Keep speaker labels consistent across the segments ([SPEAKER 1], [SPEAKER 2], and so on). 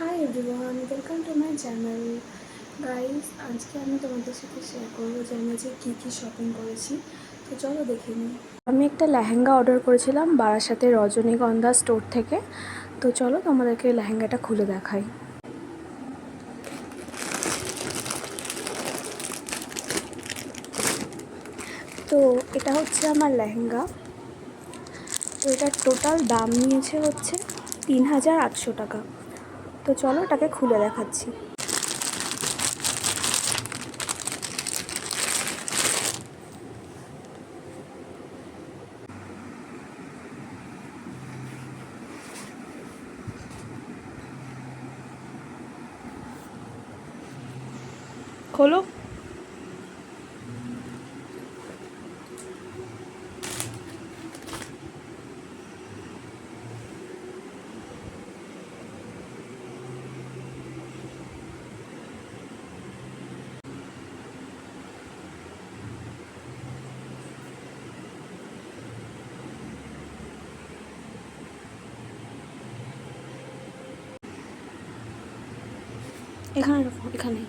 [SPEAKER 1] Hi everyone, welcome to my channel. Guys, আজকে আমি তোমাদের সাথে শেয়ার করবো যে আমি যে কী শপিং করেছি। তো চলো দেখে নিই। আমি একটা লেহেঙ্গা অর্ডার করেছিলাম বারাসাতের রজনীগন্ধা স্টোর থেকে। তো চলো তোমাদেরকে লেহেঙ্গাটা খুলে দেখাই। তো এটা হচ্ছে আমার লেহেঙ্গা। তো এটার টোটাল দাম নিয়েছে হচ্ছে ৩,৮০০ টাকা। তো চলো এটাকে খুলে দেখাচ্ছি। খোলো। এখানে রাখো, এখানে।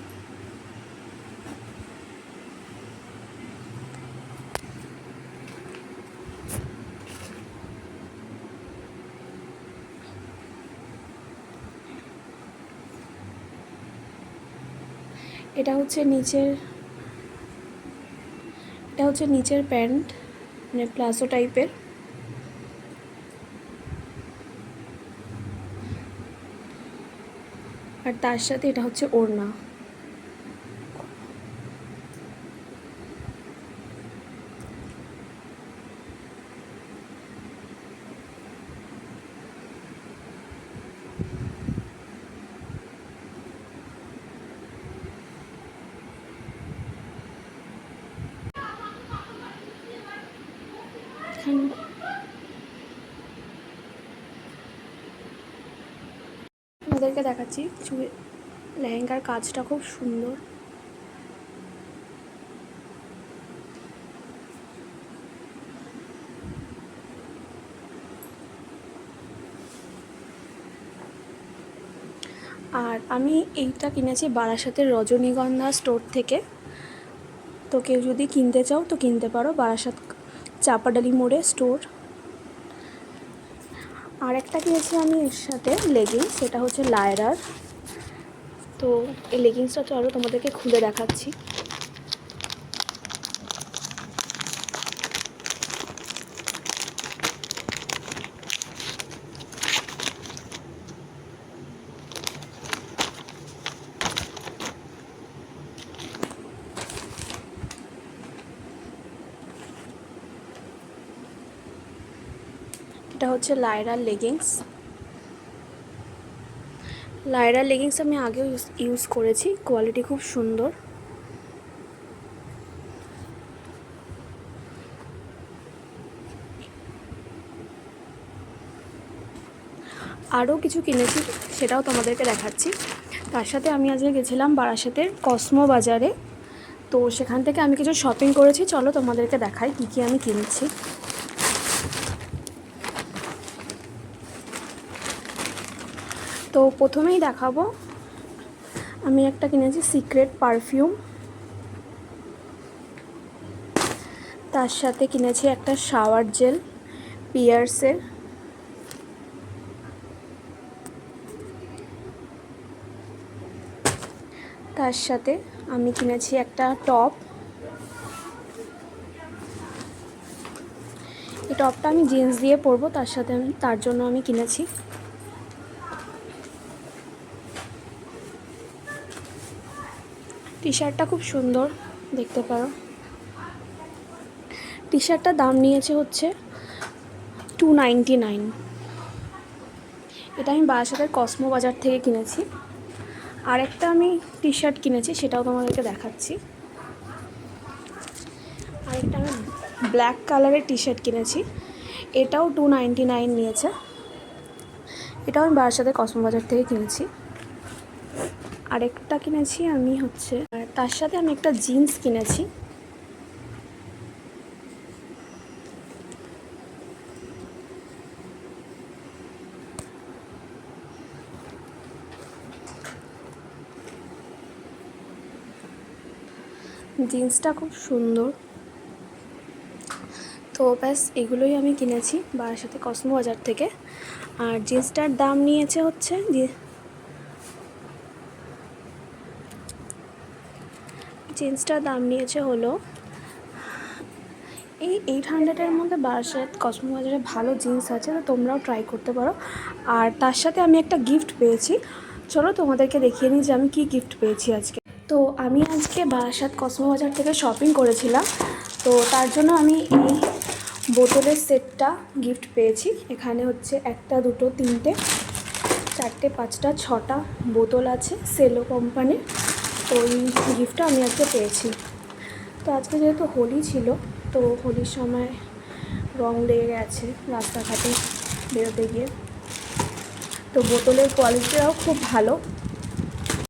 [SPEAKER 1] এটা হচ্ছে নিচের প্যান্ট, মানে প্লাজো টাইপের। আর তার সাথে এটা হচ্ছে ওড়না। আপনাদেরকে দেখাচ্ছি লেহেঙ্গার কাজটা খুব সুন্দর। আর আমি এইটা কিনেছি বারাসাতের রজনীগন্ধা স্টোর থেকে। তো কেউ যদি কিনতে চাও তো কিনতে পারো, বারাসাত চাপাডালি মোড়ে স্টোর। আর একটা কিনেছি আমি এর সাথে লেগিংস, সেটা হচ্ছে লায়রার। তো এই লেগিংসটা চলো তোমাদেরকে খুলে দেখাচ্ছি। এটা হচ্ছে লায়রার লেগিংস আমি আগেও ইউজ করেছি, কোয়ালিটি খুব সুন্দর। আরও কিছু কিনেছি, সেটাও তোমাদেরকে দেখাচ্ছি। তার সাথে আমি আজকে গেছিলাম বারাসাতের কসমো বাজারে। তো সেখান থেকে আমি কিছু শপিং করেছি, চলো তোমাদেরকে দেখাই কী কী আমি কিনেছি। তো প্রথমেই দেখাবো, আমি একটা কিনেছি সিক্রেট পারফিউম। তার সাথে কিনেছি একটা শাওয়ার জেল পিয়ার্সের। তার সাথে আমি কিনেছি একটা টপ। এই টপটা আমি জিন্স দিয়ে পরবো, তার জন্য আমি কিনেছি। টি শার্টটা খুব সুন্দর, দেখতে পারো। টি শার্টটার দাম নিয়েছে হচ্ছে 299। এটা আমি বারাসাতের কসমো বাজার থেকে কিনেছি। আরেকটা আমি টি শার্ট কিনেছি, সেটাও তোমাদেরকে দেখাচ্ছি। আরেকটা আমি ব্ল্যাক কালারের টি শার্ট কিনেছি, এটাও 299 নিয়েছে। এটাও আমি বারাসাতের কসমো বাজার থেকে কিনেছি। আরেকটা কিনেছি আমি হচ্ছে, তার সাথে আমি একটা জিন্স কিনেছি। জিন্সটা খুব সুন্দর। তো ব্যাস এগুলোই আমি কিনেছি বারাসাতে কসমো বাজার থেকে। আর জিন্সটার দাম নিয়েছে হচ্ছে হলো এই 800-এর মধ্যে বারাসাত কসমো বাজারে ভালো জিন্স আছে, তো তোমরাও ট্রাই করতে পারো। আর তার সাথে আমি একটা গিফট পেয়েছি, চলো তোমাদেরকে দেখিয়ে নিই যে আমি কী গিফট পেয়েছি আজকে। তো আমি আজকে বারাসাত কসমো বাজার থেকে শপিং করেছিলাম, তো তার জন্য আমি এই বোতলের সেটটা গিফট পেয়েছি। এখানে হচ্ছে 1, 2, 3, 4, 5, 6টা বোতল আছে সেলো কোম্পানির। তো এই গিফটটা আমি আজকে পেয়েছি। তো আজকে যেহেতু হোলি ছিল, তো হোলির সময় রং লেগে গেছে রাস্তাঘাটে বেরোতে গিয়ে। তো বোতলের কোয়ালিটিটাও খুব ভালো,